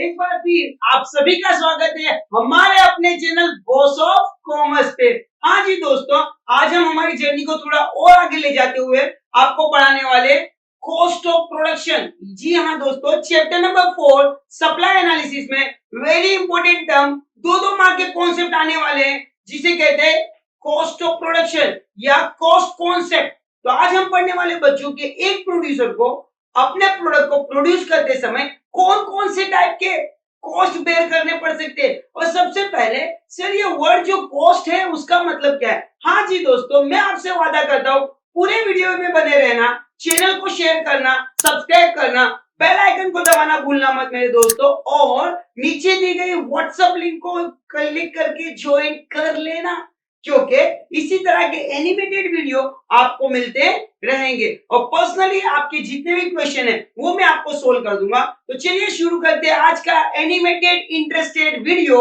एक बार फिर आप सभी का स्वागत है हमारे अपने चैनल बॉस ऑफ कॉमर्स पे। हाँ जी दोस्तों, आज हम हमारी जर्नी को थोड़ा और आगे ले जाते हुए आपको पढ़ाने वाले कॉस्ट ऑफ प्रोडक्शन। जी हाँ दोस्तों, चैप्टर नंबर 4 सप्लाई एनालिसिस में वेरी इंपॉर्टेंट टर्म दो मार्क के कॉन्सेप्ट आने वाले हैं जिसे कहते हैं कॉस्ट ऑफ प्रोडक्शन या कॉस्ट कॉन्सेप्ट। तो आज हम पढ़ने वाले बच्चों के एक प्रोड्यूसर को अपने प्रोडक्ट को प्रोड्यूस करते समय कौन कौन से टाइप के कॉस्ट बेयर करने पड़ सकते हैं। और सबसे पहले सर, ये वर्ड जो कॉस्ट है उसका मतलब क्या है। हाँ जी दोस्तों, मैं आपसे वादा करता हूँ पूरे वीडियो में बने रहना, चैनल को शेयर करना, सब्सक्राइब करना, बेल आइकन को दबाना भूलना मत मेरे दोस्तों, और नीचे दी गई व्हाट्सएप लिंक को क्लिक करके ज्वाइन कर लेना, क्योंकि इसी तरह के एनिमेटेड वीडियो आपको मिलते रहेंगे और पर्सनली आपके जितने भी क्वेश्चन है वो मैं आपको सोल्व कर दूंगा। तो चलिए शुरू करते हैं आज का एनिमेटेड इंटरेस्टेड वीडियो।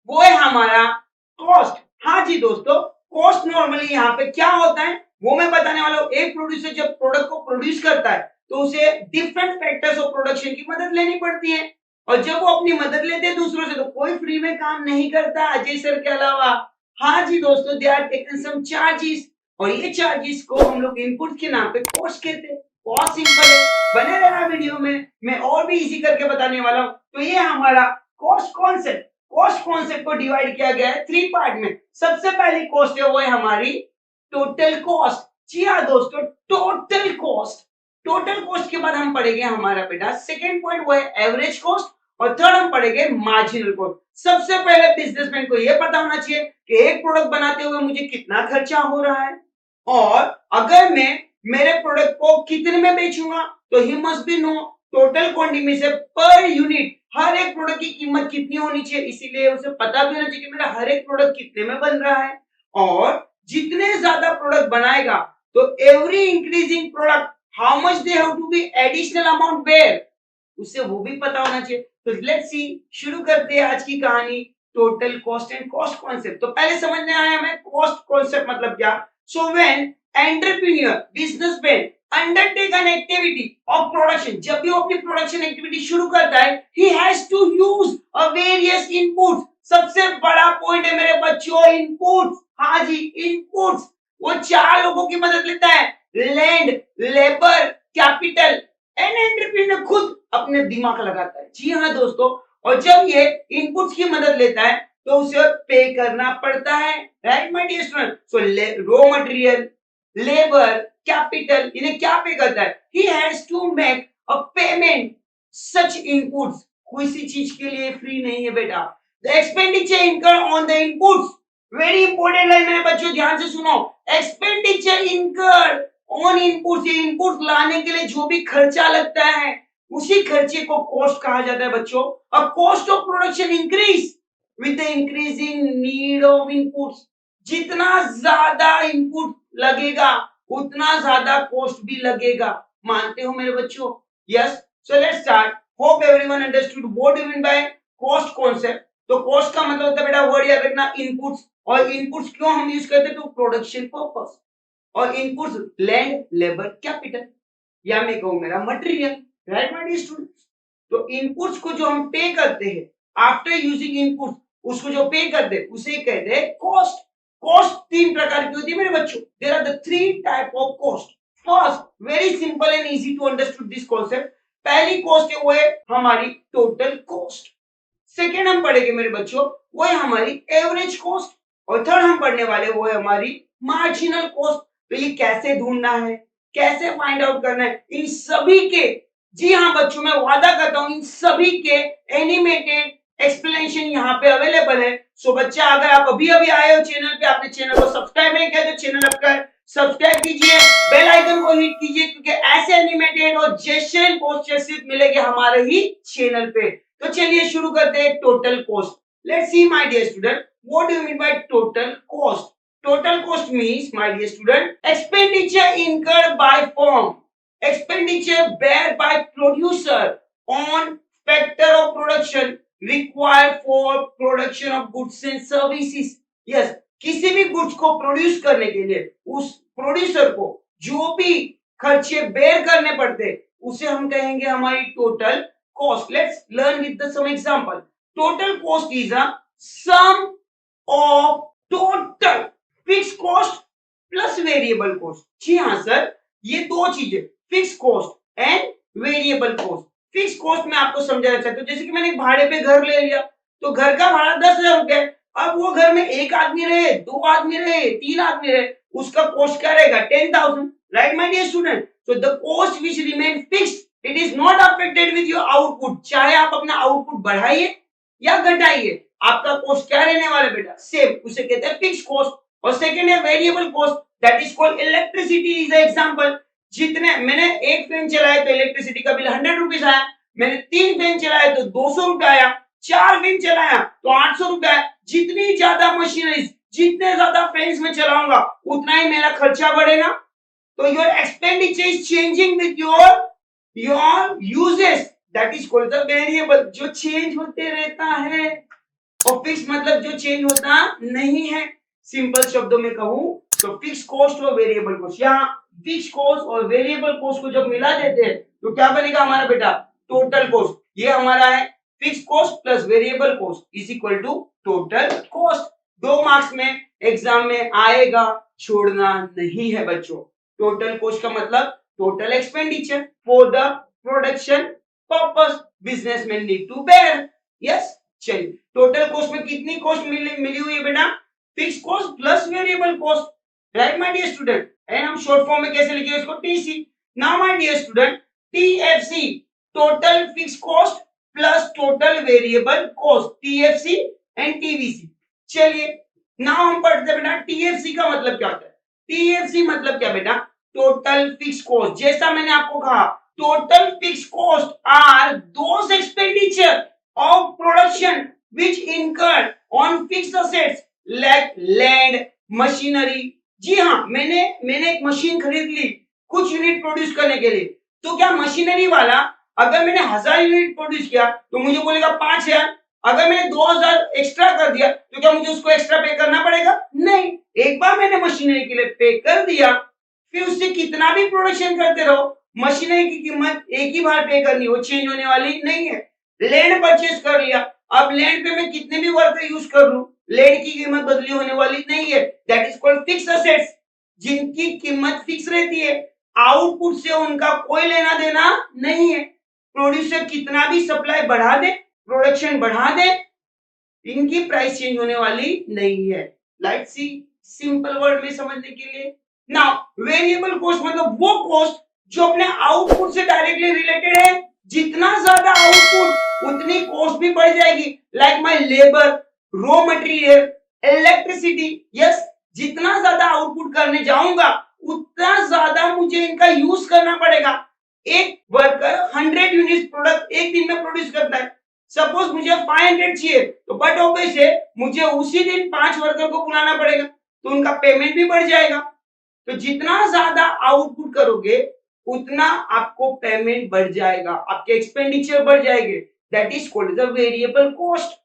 वो है हमारा कॉस्ट। हाँ जी दोस्तों, कॉस्ट नॉर्मली यहाँ पे क्या होता है वो मैं बताने वाला हूँ। एक प्रोड्यूसर जब प्रोडक्ट को प्रोड्यूस करता है तो उसे डिफरेंट फैक्टर्स ऑफ प्रोडक्शन की मदद लेनी पड़ती है, और जब वो अपनी मदद लेते हैं दूसरों से तो कोई फ्री में काम नहीं करता अजय सर के अलावा। हाँ जी दोस्तों, they are taken some charges, और ये चार्जेस को हम लोग इनपुट के नाम पे कॉस्ट कहते हैं। बहुत सिंपल है, बने रहना वीडियो में, मैं और भी इजी करके बताने वाला हूँ। तो ये हमारा कॉस्ट कॉन्सेप्ट। कॉस्ट कॉन्सेप्ट को डिवाइड किया गया है 3 पार्ट में। सबसे पहली कॉस्ट है वो है हमारी टोटल कॉस्ट। जी हाँ दोस्तों, टोटल कॉस्ट। टोटल कॉस्ट के बाद हम पढ़ेंगे हमारा बेटा सेकेंड पॉइंट वो है एवरेज कॉस्ट, और थर्ड हम पढ़ेंगे मार्जिनल कॉस्ट। सबसे पहले बिजनेसमैन को यह पता होना चाहिए कि एक प्रोडक्ट बनाते हुए मुझे कितना खर्चा हो रहा है, और अगर मैं मेरे प्रोडक्ट को कितने में बेचूंगा तो he must be know total quantity में से पर यूनिट हर एक प्रोडक्ट की कीमत कितनी होनी चाहिए। इसीलिए उसे पता भी होना चाहिए कि मेरा हर एक प्रोडक्ट कितने में बन रहा है, और जितने ज्यादा प्रोडक्ट बनाएगा तो every increasing product how much they have to be additional amount bear, उसे वो भी पता होना चाहिए। तो लेट्स सी, शुरू करते हैं आज की कहानी total cost and cost concept. तो पहले समझने आया हमें कॉस्ट कॉन्सेप्ट मतलब क्या। So when entrepreneur businessman undertake an activity of production, जब भी वो अपनी प्रोडक्शन एक्टिविटी शुरू करता है he has to use a various inputs. सबसे बड़ा पॉइंट है मेरे बच्चों इनपुट्स। हाँ जी, इनपुट्स। वो 4 लोगों की मदद लेता है, land, labour, capital and entrepreneur खुद अपने दिमाग लगाता है। जी हाँ दोस्तों, और जब ये इनपुट्स की मदद लेता है तो उसे पे करना पड़ता है, right my dear student. So raw material, labour, capital, इन्हें क्या पे करता है, he has to make a payment such inputs. किसी चीज के लिए फ्री नहीं है बेटा। The expenditure incurred on the inputs, very important line मेरे बच्चों ध्यान से सुनो। एक्सपेंडिचर इनकर्ड ऑन इनपुट्स, ये इनपुट्स लाने के लिए जो भी खर्चा लगता है उसी खर्चे को कॉस्ट कहा जाता है बच्चों। अब cost of production increase with the increasing need of inputs. जितना ज्यादा इनपुट लगेगा उतना ज्यादा कॉस्ट भी लगेगा। मानते हो मेरे बच्चों? Yes. So let's start. Hope everyone understood what you mean by cost concept. तो कॉस्ट का मतलब होता है बेटा, वर्ड याद रखना, इनपुट्स। और इनपुट्स क्यों हम यूज करते हैं टू प्रोडक्शन पर्पस, और इनपुट्स लैंड, लेबर, कैपिटल, या मैं कहूं मेरा material, right my dear students. तो इनपुट्स को जो हम पे करते हैं आफ्टर यूजिंग इनपुट्स, उसको जो पे करते हैं उसे कहते हैं कॉस्ट। कॉस्ट 3 प्रकार की होती है मेरे बच्चों। There are the 3 type of cost. First, very simple and easy to understood this concept. पहली कॉस्ट है वो है हमारी टोटल कॉस्ट। सेकेंड हम पढ़ेंगे मेरे बच्चों वो है हमारी एवरेज कॉस्ट, और थर्ड हम पढ़ने वाले वो है हमारी मार्जिनल कॉस्ट। तो ये कैसे ढूंढना है, कैसे फाइंड आउट करना है, इन सभी के, जी हाँ बच्चों मैं वादा करता हूं इन सभी के एनिमेटेड एक्सप्लेनेशन यहाँ पे अवेलेबल है। सो बच्चा, अगर आप अभी अभी आए हो चैनल पे, आपने चैनल को सब्सक्राइब नहीं किया तो चैनल आपका सब्सक्राइब कीजिए, बेल आइकन को हिट कीजिए, क्योंकि ऐसे एनिमेटेड और जेन्युइन क्वेश्चन सिर्फ मिलेंगे हमारे ही चैनल पे। तो चलिए शुरू करते हैं total cost. Let's see my dear student, what do you mean by total cost. Total cost means, my dear student, expenditure incurred by firm, expenditure bear by producer on factor of production required for production of goods and services. Yes, किसी भी goods को produce करने के लिए उस producer को जो भी खर्चे बेयर करने पड़ते उसे हम कहेंगे हमारी total cost. Let's learn with some example. Total cost is a sum of total fixed cost plus variable cost. जी हाँ सर, ये दो चीजें, fix cost and variable cost. Fix cost में आपको समझाना चाहता हूँ, जैसे कि मैंने भाड़े पे घर ले लिया, तो घर का भाड़ा 10,000 रुपए है. अब वो घर में एक आदमी रहे, दो आदमी रहे, तीन आदमी रहे, उसका कॉस्ट क्या रहेगा? 10,000. Right my dear student? So the cost which remain fixed, it is not affected with your output. चाहे आप अपना आउटपुट बढ़ाइए या घटाइए, आपका कॉस्ट क्या रहने वाला बेटा? सेम. उसे कहते हैं फिक्स कॉस्ट. और सेकंड है variable cost, that is called electricity. Is example. जितने मैंने एक फैन चलाया तो इलेक्ट्रिसिटी का बिल 100 रुपीज आया. मैंने 3 फैन चलाया तो 200 रुपए आया. 4 फैन चलाया तो 800 रुपए आया. जितनी ज्यादा मशीनरीज, जितने ज्यादा फैंस में चलाऊंगा, उतना ही मेरा खर्चा बढ़ेगा. तो your expenditure is changing with your uses. That is called the variable, जो चेंज होते रहता है. और फिक्स मतलब जो चेंज होता नहीं है. सिंपल शब्दों में कहूं तो फिक्स कॉस्ट और वेरिएबल कॉस्ट. यहाँ फिक्स कॉस्ट और वेरिएबल कॉस्ट को जब मिला देते हैं तो क्या बनेगा हमारा बेटा? Total cost. ये हमारा है fix cost plus variable cost is equal to total cost. 2 marks में एग्जाम में आएगा, छोड़ना नहीं है बच्चों. टोटल कॉस्ट का मतलब total expenditure for the production purpose businessman need to bear. Yes. चलिए, टोटल कॉस्ट में कितनी कॉस्ट मिली हुई है बेटा? Fix cost plus variable cost. Right my dear student? And हम शॉर्ट फॉर्म में कैसे लिखेंगे इसको? TC. Now my dear student, TFC, total fix cost plus total variable cost. TFC and TVC. चलिए, नाउ हम पढ़ते हैं बेटा टीएफसी का मतलब क्या होता है. टीएफसी मतलब क्या बेटा? Total fix cost. जैसा मैंने आपको कहा, total fix cost are those expenditure of production which incurred on fixed assets like land, machinery. जी हाँ, मैंने एक मशीन खरीद ली कुछ यूनिट प्रोड्यूस करने के लिए. तो क्या मशीनरी वाला अगर मैंने 1000 यूनिट प्रोड्यूस किया तो मुझे बोलेगा 5000. अगर मैंने 2000 एक्स्ट्रा कर दिया तो क्या मुझे उसको एक्स्ट्रा पे करना पड़ेगा? नहीं. एक बार मैंने मशीनरी के लिए पे कर दिया, फिर उससे कितना भी प्रोडक्शन करते रहो, मशीनरी की कीमत एक ही बार पे करनी, वो चेंज होने वाली नहीं है. लैंड परचेज कर लिया, अब लैंड पे मैं कितने भी वर्कर यूज कर लूं, लैंड की कीमत बदली होने वाली नहीं है. That is called fix assets, जिनकी कीमत फिक्स रहती है. आउटपुट से उनका कोई लेना देना नहीं है. प्रोड्यूसर कितना भी सप्लाई बढ़ा दे, प्रोडक्शन बढ़ा दे, इनकी प्राइस चेंज होने वाली नहीं है. लेट्स सी सिंपल वर्ड में समझने के लिए. नाउ वेरिएबल कॉस्ट मतलब वो कॉस्ट जो अपने आउटपुट से डायरेक्टली रिलेटेड है. जितना ज्यादा आउटपुट उतनी कॉस्ट भी बढ़ जाएगी. Like my labour, raw material, electricity. Yes, जितना ज्यादा आउटपुट करने जाऊंगा उतना ज्यादा मुझे इनका यूज करना पड़ेगा. एक वर्कर 100 यूनिट प्रोडक्ट एक दिन में प्रोड्यूस करता है. सपोज मुझे 500 चाहिए तो बट ऑब्वियस है मुझे उसी दिन 5 वर्कर को बुलाना पड़ेगा, तो उनका पेमेंट भी बढ़ जाएगा. तो जितना ज्यादा आउटपुट करोगे उतना आपको पेमेंट बढ़ जाएगा, आपके एक्सपेंडिचर बढ़ जाएंगे. That is called the variable cost.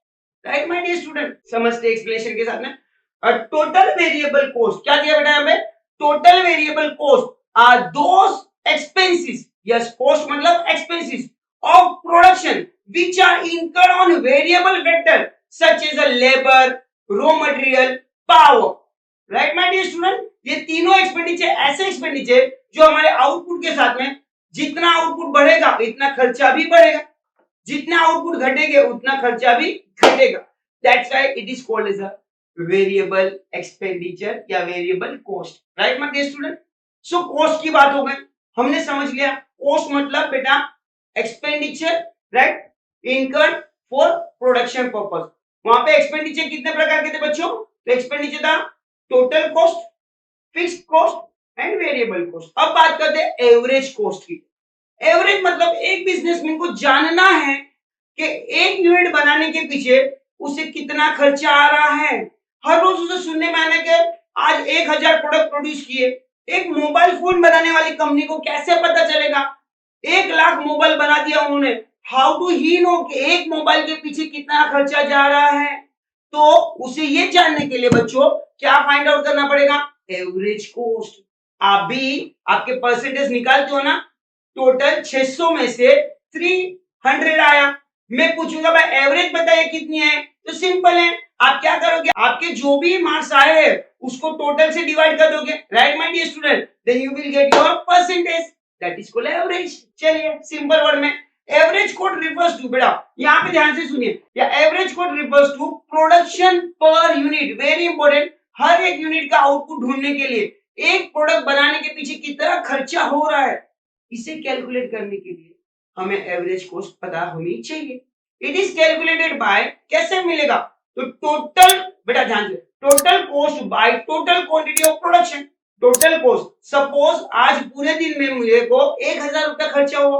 Right my dear student? समझते एक्सप्लेनेशन के साथ में. टोटल वेरिएबल कॉस्ट क्या दिया बेटा यहाँ पे? Total variable cost are those expenses. Yes, cost मतलब expenses of production which are incurred on variable factor such as a labour, raw material, power. Right my dear student? ये तीनों expenditure ऐसे expenditure जो हमारे आउटपुट के साथ में, जितना आउटपुट बढ़ेगा इतना खर्चा भी बढ़ेगा, जितना आउटपुट घटेगा उतना खर्चा भी घटेगा. That's why it is called as a variable expenditure या variable cost. Right my dear student? So cost की बात हो गई, हमने समझ लिया. कॉस्ट मतलब बेटा expenditure, right, incurred for production purpose. वहां पे एक्सपेंडिचर कितने प्रकार के थे बच्चों? तो एक्सपेंडिचर था total cost, fixed cost and variable cost. अब बात करते हैं एवरेज कॉस्ट की. एवरेज मतलब एक बिजनेसमैन को जानना है कि एक यूनिट बनाने के पीछे उसे कितना खर्चा आ रहा है. हर रोज उसे सुनने में आने के आज 1000 प्रोडक्ट प्रोड्यूस किए. एक मोबाइल फोन बनाने वाली कंपनी को कैसे पता चलेगा 1 लाख मोबाइल बना दिया उन्होंने? हाउ डू ही नो कि एक मोबाइल के पीछे कितना खर्चा जा रहा है? तो उसे ये जानने के लिए बच्चों क्या फाइंड आउट करना पड़ेगा? Average cost. आप भी आपके परसेंटेज निकालते हो ना, टोटल 600 में से 3 100 आया। मैं पूछूंगा भाई एवरेज बताइए कितनी है, तो सिंपल है, आप क्या करोगे, आपके जो भी मार्क्स आए हैं उसको टोटल से डिवाइड कर दोगे, right my dear student, then you will get your percentage, that is called average. चलिए सिंपल वर्ड में एवरेज कोड रिफर्स टू, बेटा यहाँ पे ध्यान से सुनिए, या average cost refers to production per unit, very important, हर एक यूनिट का आउटपुट ढूंढने के लिए एक प्रोडक्ट बनाने के पीछे कितना खर्चा हो रहा है, इसे कैलकुलेट करने के लिए हमें एवरेज कॉस्ट पता होनी चाहिए। इट इज कैलकुलेटेड बाय, कैसे मिलेगा, तो टोटल, बेटा ध्यान से, total cost by total quantity of production. Total cost, suppose आज पूरे दिन में मुझे को 1000 रुपया खर्चा हुआ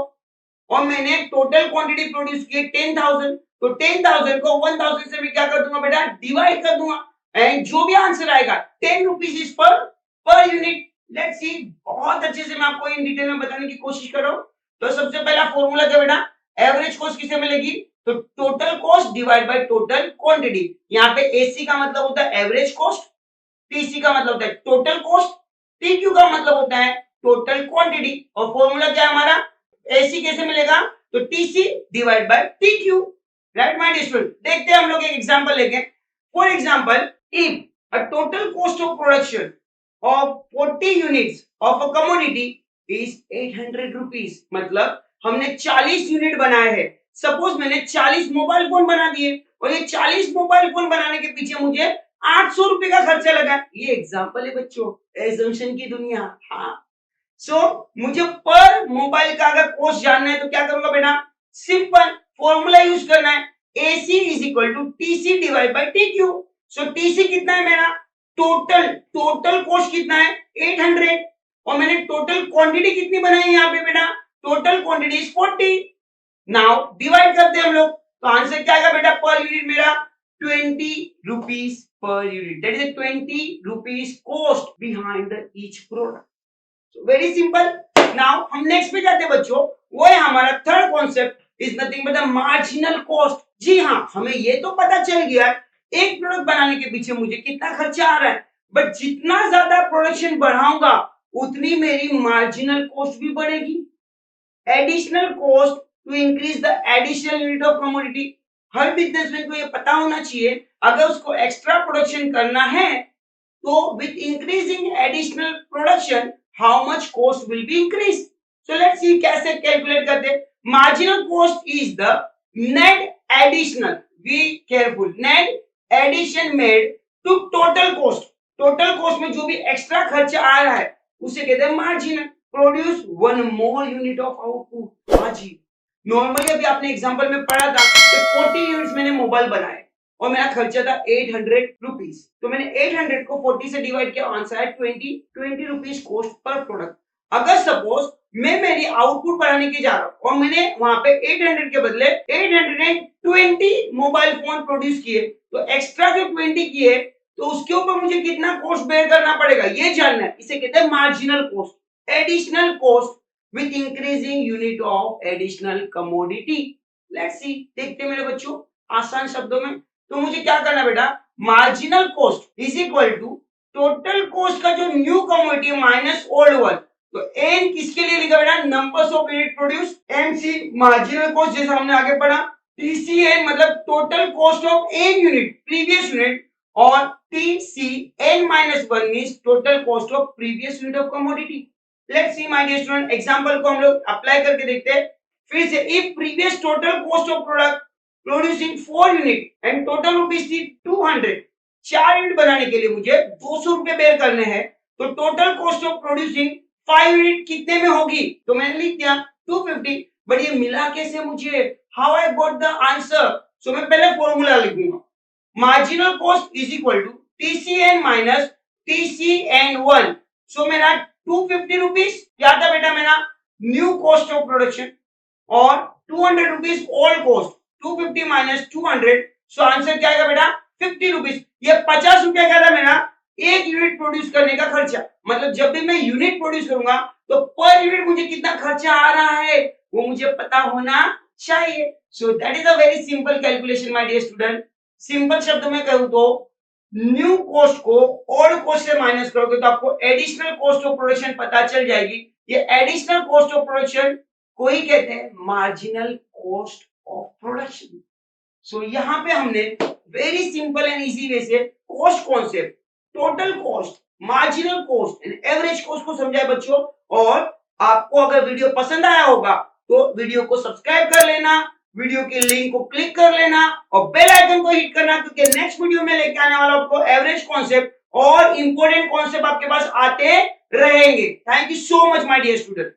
और मैंने टोटल क्वांटिटी प्रोड्यूस की 10,000, तो 10,000 को 1000 से मैं क्या कर दूंगा बेटा, डिवाइड कर दूंगा, एंड जो भी आंसर आएगा 10 rupees is per unit. Let's see, बहुत अच्छे से मैं आपको इन डिटेल में बताने की कोशिश कर रहा हूं। तो सबसे पहला फॉर्मूला क्या बेटा, एवरेज कॉस्ट किसे मिलेगी, तो total cost divide by total quantity. यहाँ पे एसी का मतलब होता है एवरेज कॉस्ट, टीसी का मतलब होता है टोटल कॉस्ट, टीक्यू का मतलब होता है टोटल क्वांटिटी। और फॉर्मूला क्या है हमारा, एसी कैसे मिलेगा, तो TC divide by TQ, right my dear student. देखते हैं हम लोग एक एग्जांपल लेके, for example if a total cost of production of 40 units of a commodity is 800 rupees, मतलब हमने 40 यूनिट बनाए हैं। सपोज मैंने 40 मोबाइल फोन बना दिए और ये 40 मोबाइल फोन बनाने के पीछे मुझे 800 रुपए का खर्चा लगा। ये एग्जांपल है बच्चों, एजम्पशन की दुनिया। हाँ, सो मुझे पर मोबाइल का अगर कॉस्ट जानना है तो क्या करूंगा बेटा, सिंपल फॉर्मूला यूज करना है, AC is equal to TC divide by TQ। So TC कितना है मेरा, टोटल कॉस्ट कितना है 800, और मैंने टोटल क्वांटिटी कितनी बनाई है यहाँ पे बेटा, total quantity is 40। Now divide करते हैं हम लोग, तो आंसर क्या आएगा बेटा, पर यूनिट मेरा 20 rupees per unit, that is 20 rupees cost behind the each product. Very simple. Now हम नेक्स्ट पे जाते हैं बच्चों, वो है हमारा third concept is nothing but the marginal cost. जी हाँ, हमें ये तो पता चल गया एक प्रोडक्ट बनाने के पीछे मुझे कितना खर्चा आ रहा है, बट जितना ज्यादा प्रोडक्शन बढ़ाऊंगा उतनी मेरी मार्जिनल कॉस्ट भी बढ़ेगी। Additional cost to increase the additional unit of commodity, हर बिजनेसमैन को ये पता होना चाहिए अगर उसको एक्स्ट्रा प्रोडक्शन करना है तो with increasing additional production how much cost will be increase. So let's see कैसे कैलकुलेट करते हैं। Marginal cost is the net additional, be careful, net addition made to total cost. Total cost में जो भी extra खर्चा आ रहा है उसे कहते हैं marginal. Produce one more unit of output. हाँ जी, नॉर्मली अभी आपने एग्जांपल में पढ़ा था कि 40 यूनिट्स मैंने मोबाइल बनाए और मेरा खर्चा था 800 रुपीज, तो मैंने 800 को 40 से डिवाइड किया, आंसर है 20 रुपीज कॉस्ट पर प्रोडक्ट। अगर सपोज मैं मेरी आउटपुट बढ़ाने के जा रहा हूं और मैंने वहां पे 800 के बदले 820 मोबाइल फोन प्रोड्यूस किए, तो एक्स्ट्रा जो 20 किए तो उसके ऊपर मुझे कितना कॉस्ट बेयर करना पड़ेगा ये जानना है, इसे कहते हैं marginal cost. Additional cost with increasing unit of additional commodity. Let's see, देखते हैं मेरे बच्चों आसान शब्दों में, तो मुझे क्या करना बेटा, marginal cost is equal to total cost का जो new commodity minus old one. तो एन किसके लिए लिखा बेटा, numbers of unit produce, MC marginal cost जैसा हमने आगे पढ़ा, टीसीएन मतलब total cost of N unit previous unit, और TCN minus 1 means total cost of previous unit of commodity. Let's see my dear student, example को हम लोग apply करके देखते हैं फिर से। if previous total cost of product producing 4 unit and total rupees थी 200, 4 यूनिट बनाने के लिए मुझे 200 रुपए बेयर करने हैं, तो total cost of producing 5 unit कितने में होगी, तो मैंने लिख दिया 250। बट ये मिला कैसे मुझे, how I got the answer, so मैं पहले फॉर्मूला लिखूंगा, marginal cost is equal to TCN minus TCN1। सो मेरा 250 रुपीज क्या था बेटा, मेरा न्यू कॉस्ट ऑफ प्रोडक्शन, और 200 rupees old cost, 250 minus 200, so answer क्या आएगा बेटा 50 रुपीज। ये 50 रुपया क्या था मेरा एक यूनिट प्रोड्यूस करने का खर्चा, मतलब जब भी मैं यूनिट प्रोड्यूस करूंगा तो पर यूनिट मुझे कितना खर्चा आ रहा है वो मुझे पता होना चाहिए। So that is a very simple calculation my dear student. Simple शब्द में कहूं तो न्यू कॉस्ट को ओल्ड कॉस्ट से माइनस करोगे तो आपको एडिशनल कॉस्ट ऑफ प्रोडक्शन पता चल जाएगी। ये एडिशनल कॉस्ट ऑफ प्रोडक्शन कोई कहते हैं marginal cost of production. So यहाँ पे हमने very simple and easy way से cost concept, total cost, marginal cost and average cost को समझा है बच्चों। और आपको अगर वीडियो पसंद आया होगा तो वीडियो को सब्सक्राइब कर लेना, वीडियो की लिंक को क्लिक कर लेना और बेल आइकन को हिट करना, क्योंकि नेक्स्ट वीडियो में लेके आने वाला आपको एवरेज कॉन्सेप्ट और इंपॉर्टेंट कॉन्सेप्ट आपके पास आते रहेंगे। Thank you so much my dear student.